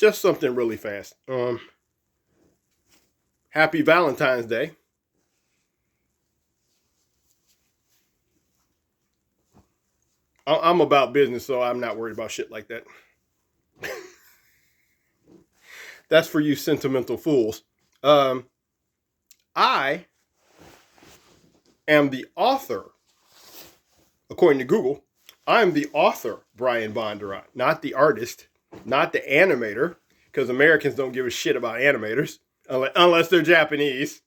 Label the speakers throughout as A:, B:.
A: just something really fast. Happy Valentine's Day. I'm about business, so I'm not worried about shit like that. That's for you sentimental fools. Um, I am the author, according to Google. I'm the author, Brian Bondurant, not the artist, not the animator, because Americans don't give a shit about animators unless they're Japanese.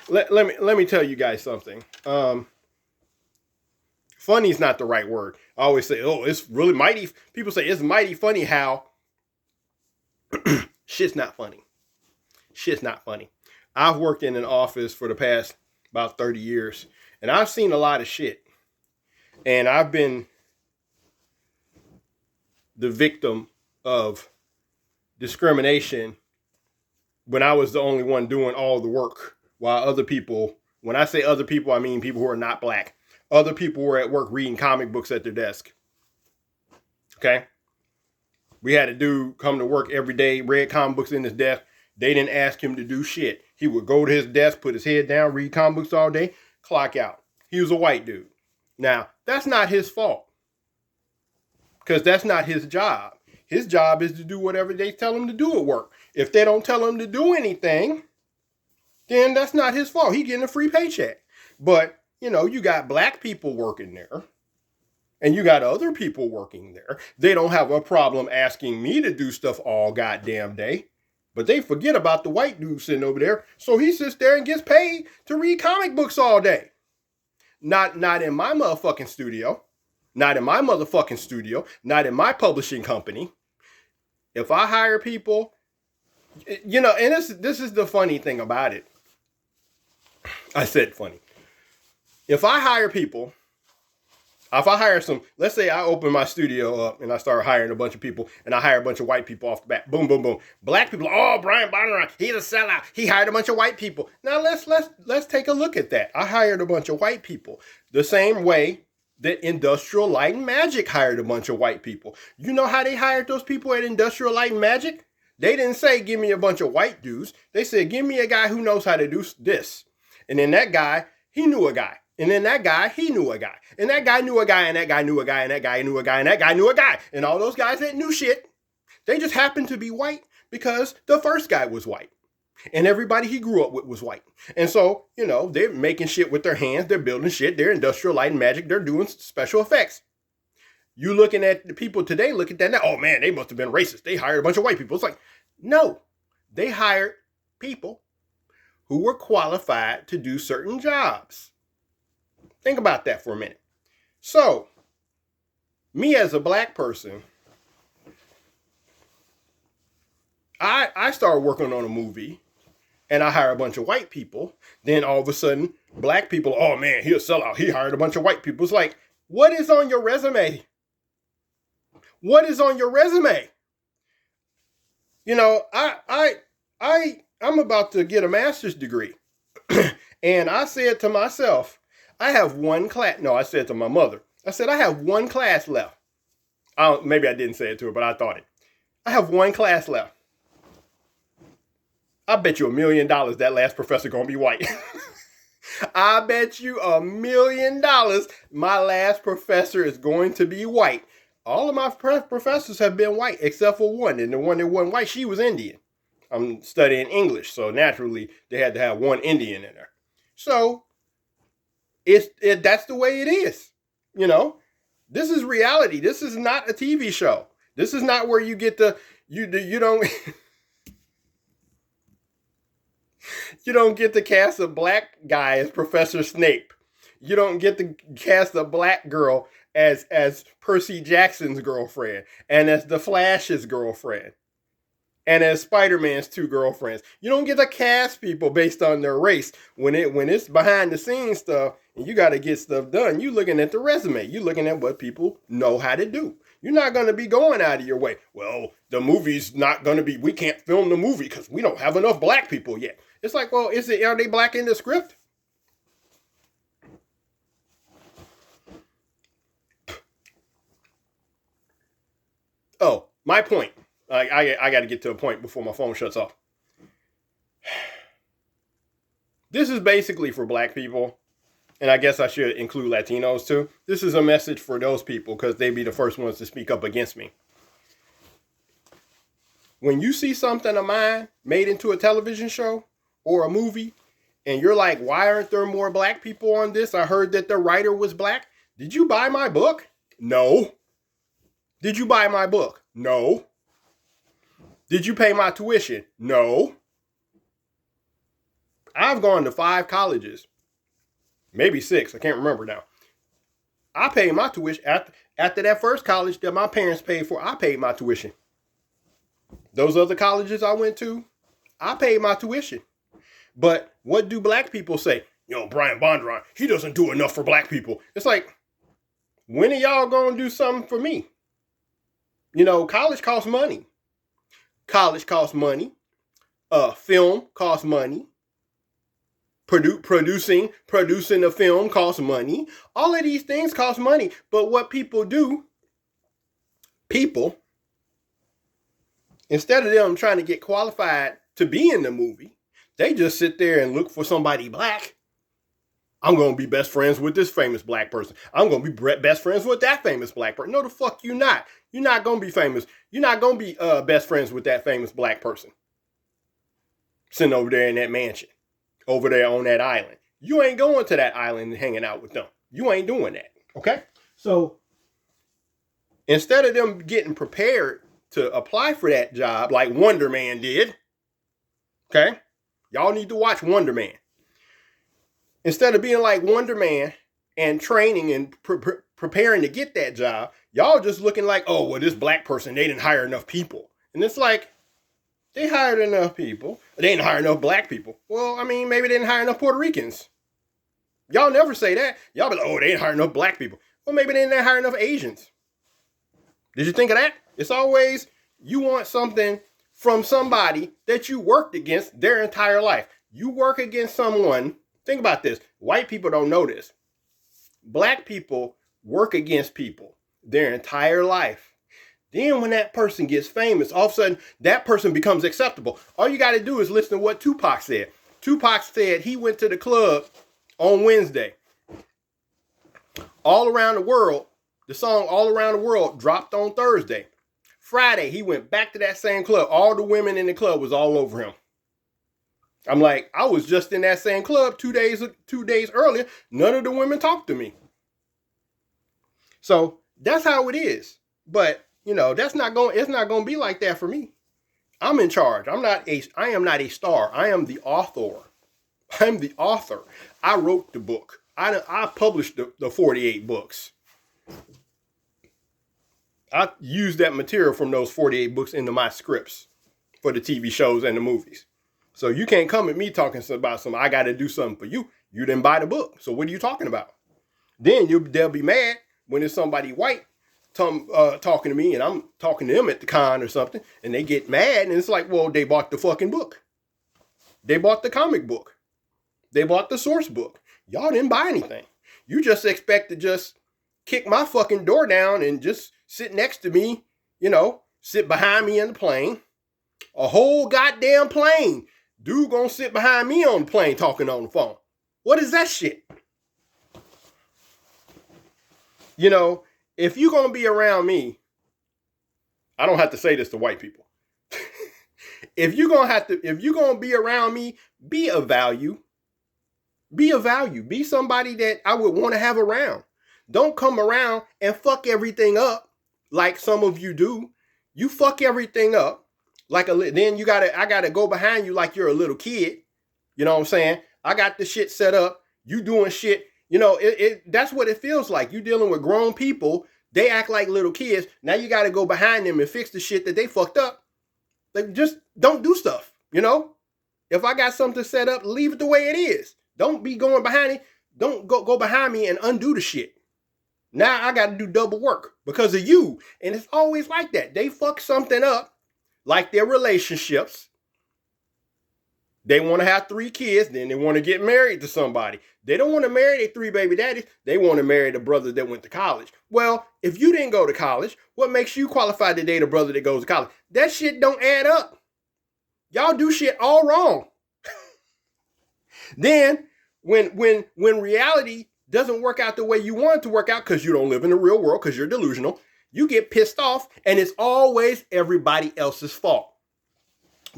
A: Let me tell you guys something. Funny is not the right word. I always say, oh, it's really mighty. People say it's mighty funny how shit's not funny. Shit's not funny. I've worked in an office for the past about 30 years, and I've seen a lot of shit. And I've been the victim of discrimination when I was the only one doing all the work, while other people, when I say other people, I mean people who are not black. Other people were at work reading comic books at their desk. Okay? We had a dude come to work every day, read comic books in his desk. They didn't ask him to do shit. He would go to his desk, put his head down, read comic books all day, clock out. He was a white dude. Now, that's not his fault, because that's not his job. His job is to do whatever they tell him to do at work. If they don't tell him to do anything, then that's not his fault. He's getting a free paycheck. But, you got black people working there, and you got other people working there. They don't have a problem asking me to do stuff all goddamn day. But they forget about the white dude sitting over there. So he sits there and gets paid to read comic books all day. Not in my motherfucking studio. Not in my motherfucking studio. Not in my publishing company. If I hire people, and this is the funny thing about it. I said funny. If I hire people, let's say I open my studio up and I start hiring a bunch of people, and I hire a bunch of white people off the bat. Boom, boom, boom. Black people, oh, Brian Bondurant, he's a sellout. He hired a bunch of white people. Now let's take a look at that. I hired a bunch of white people the same way that Industrial Light and Magic hired a bunch of white people. You know how they hired those people at Industrial Light and Magic? They didn't say, give me a bunch of white dudes. They said, give me a guy who knows how to do this. And then that guy, he knew a guy. And then that guy, he knew a guy. And that guy knew a guy, and that guy knew a guy, and that guy knew a guy, and that guy knew a guy. And all those guys that knew shit, they just happened to be white because the first guy was white. And everybody he grew up with was white. And so, they're making shit with their hands. They're building shit. They're Industrial Light and Magic. They're doing special effects. You looking at the people today, look at that now. Oh, man, they must have been racist. They hired a bunch of white people. It's like, no. They hired people who were qualified to do certain jobs. Think about that for a minute. So, me as a black person, I started working on a movie, and I hire a bunch of white people. Then all of a sudden, black people, oh man, he'll sell out. He hired a bunch of white people. It's like, what is on your resume? What is on your resume? I'm about to get a master's degree. And I said to myself, I have one class. No, I said to my mother, I said, I have one class left. Maybe I didn't say it to her, but I thought it. I have one class left. I bet you $1 million that last professor gonna be white. I bet you $1 million my last professor is going to be white. All of my professors have been white except for one, and the one that wasn't white, she was Indian. I'm studying English, so naturally they had to have one Indian in there. So that's the way it is. This is reality. This is not a TV show. This is not where you get you don't you don't get to cast a black guy as Professor Snape. You don't get to cast a black girl as Percy Jackson's girlfriend, and as the Flash's girlfriend, and as Spider-Man's two girlfriends. You don't get to cast people based on their race. When it's behind the scenes stuff and you got to get stuff done, you looking at the resume. You looking at what people know how to do. You're not going to be going out of your way. Well, the movie's not going to be, we can't film the movie because we don't have enough black people yet. It's like, well, are they black in the script? my point. I got to get to a point before my phone shuts off. This is basically for black people, and I guess I should include Latinos too. This is a message for those people because they be the first ones to speak up against me. When you see something of mine made into a television show or a movie, and you're like, why aren't there more black people on this? I heard that the writer was black. Did you buy my book? No. Did you buy my book? No. Did you pay my tuition? No. I've gone to 5 colleges. Maybe 6. I can't remember now. I paid my tuition. After that first college that my parents paid for, I paid my tuition. Those other colleges I went to, I paid my tuition. But what do black people say? You know, Brian Bondurant, he doesn't do enough for black people. It's like, when are y'all going to do something for me? You know, college costs money. College costs money. Film costs money. Producing a film costs money. All of these things cost money. But what people do, instead of them trying to get qualified to be in the movie, they just sit there and look for somebody black. I'm going to be best friends with this famous black person. I'm going to be best friends with that famous black person. No, the fuck you not. You're not going to be famous. You're not going to be best friends with that famous black person. Sitting over there in that mansion. Over there on that island. You ain't going to that island and hanging out with them. You ain't doing that. Okay? So, instead of them getting prepared to apply for that job like Wonder Man did. Okay? Y'all need to watch Wonder Man. Instead of being like Wonder Man and training and preparing to get that job, y'all just looking like, oh, well, this black person, they didn't hire enough people. And it's like, they hired enough people. They didn't hire enough black people. Well, I mean, maybe they didn't hire enough Puerto Ricans. Y'all never say that. Y'all be like, oh, they didn't hire enough black people. Well, maybe they didn't hire enough Asians. Did you think of that? It's always, you want something from somebody that you worked against their entire life. You work against someone. Think about this. White people don't know this. Black people work against people their entire life. Then when that person gets famous, all of a sudden that person becomes acceptable. All you got to do is listen to what Tupac said. Tupac said he went to the club on Wednesday. All Around the World, the song All Around the World dropped on Thursday. Friday, he went back to that same club. All the women in the club was all over him. I'm like, I was just in that same club 2 days earlier. None of the women talked to me. So that's how it is. But, you know, it's not going to be like that for me. I'm in charge. I am not a star. I am the author. I'm the author. I wrote the book. I published the 48 books. I used that material from those 48 books into my scripts for the TV shows and the movies. So you can't come at me talking about something. I got to do something for you. You didn't buy the book. So what are you talking about? Then they'll be mad when it's somebody white talking to me and I'm talking to them at the con or something. And they get mad and it's like, well, they bought the fucking book. They bought the comic book. They bought the source book. Y'all didn't buy anything. You just expect to just kick my fucking door down and just sit next to me, you know, sit behind me in the plane. A whole goddamn plane. Dude gonna sit behind me on the plane talking on the phone. What is that shit? You know, if you're gonna be around me, I don't have to say this to white people. If you're gonna be around me, be of value. Be of value. Be somebody that I would want to have around. Don't come around and fuck everything up like some of you do. You fuck everything up. Then I gotta go behind you like you're a little kid. You know what I'm saying? I got the shit set up. You doing shit. You know, that's what it feels like. You dealing with grown people. They act like little kids. Now you gotta go behind them and fix the shit that they fucked up. Like, just don't do stuff. You know? If I got something set up, leave it the way it is. Don't be going behind it. Don't go behind me and undo the shit. Now I gotta do double work because of you. And it's always like that. They fuck something up. Like their relationships. They want to have 3 kids, then they want to get married to somebody. They don't want to marry their 3 baby daddies. They want to marry the brother that went to college. Well, if you didn't go to college, what makes you qualified to date a brother that goes to college? That shit don't add up. Y'all do shit all wrong. Then, when reality doesn't work out the way you want it to work out because you don't live in the real world, because you're delusional, you get pissed off, and it's always everybody else's fault.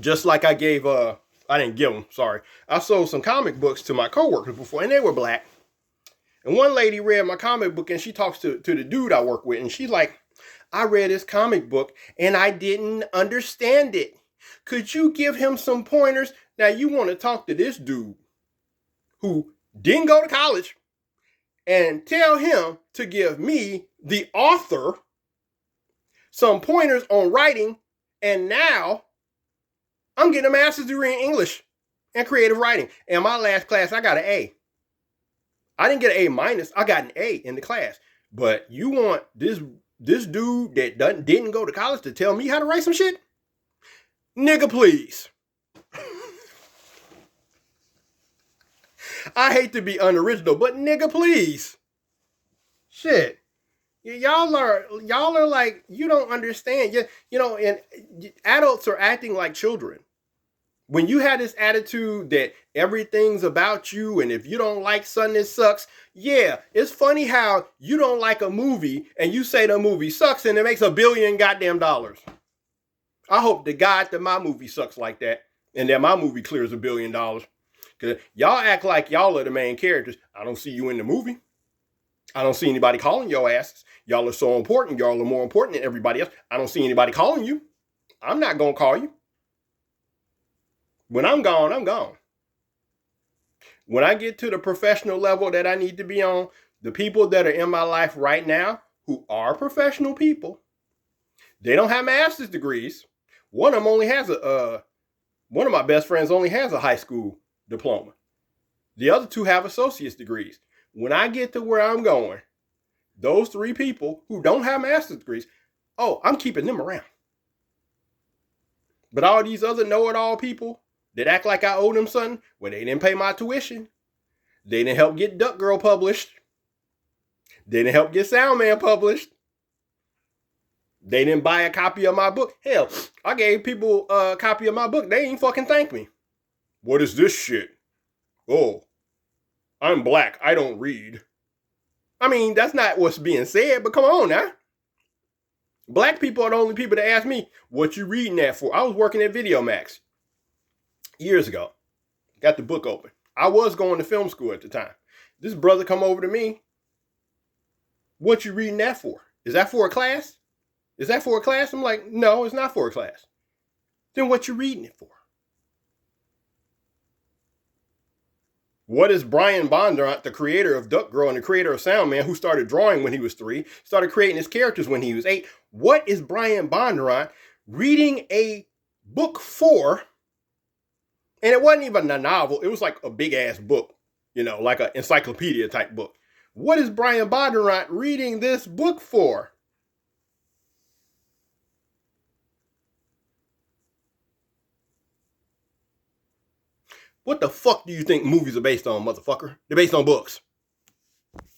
A: Just like I didn't give them, sorry. I sold some comic books to my coworkers before, and they were black. And one lady read my comic book, and she talks to the dude I work with, and she's like, I read his comic book, and I didn't understand it. Could you give him some pointers? Now, you want to talk to this dude who didn't go to college and tell him to give me, the author, some pointers on writing, and now I'm getting a master's degree in English and creative writing. And my last class, I got an A. I didn't get an A minus. I got an A in the class. But you want this dude that didn't go to college to tell me how to write some shit? Nigga, please. I hate to be unoriginal, but nigga, please. Shit. Y'all are like, you don't understand. You know, and adults are acting like children. When you have this attitude that everything's about you, and if you don't like something, it sucks. Yeah, it's funny how you don't like a movie and you say the movie sucks and it makes $1 billion goddamn dollars. I hope to God that my movie sucks like that and that my movie clears $1 billion. Because y'all act like y'all are the main characters. I don't see you in the movie. I don't see anybody calling your asses. Y'all are so important. Y'all are more important than everybody else. I don't see anybody calling you. I'm not going to call you. When I'm gone, I'm gone. When I get to the professional level that I need to be on, the people that are in my life right now who are professional people, they don't have master's degrees. One of them only has one of my best friends only has a high school diploma. The other 2 have associate's degrees. When I get to where I'm going, those 3 people who don't have master's degrees, I'm keeping them around. But all these other know-it-all people that act like I owe them something, well, they didn't pay my tuition. They didn't help get Duck Girl published. They didn't help get Soundman published. They didn't buy a copy of my book. Hell, I gave people a copy of my book. They ain't fucking thank me. What is this shit? Oh, I'm black. I don't read. I mean, that's not what's being said, but come on now. Black people are the only people that ask me, what you reading that for? I was working at Video Max years ago. Got the book open. I was going to film school at the time. This brother come over to me. What you reading that for? Is that for a class? Is that for a class? I'm like, no, it's not for a class. Then what you reading it for? What is Brian Bondurant, the creator of Duck Girl and the creator of Soundman, who started drawing when he was 3, started creating his characters when he was 8? What is Brian Bondurant reading a book for? And it wasn't even a novel. It was like a big ass book, like an encyclopedia type book. What is Brian Bondurant reading this book for? What the fuck do you think movies are based on, motherfucker? They're based on books.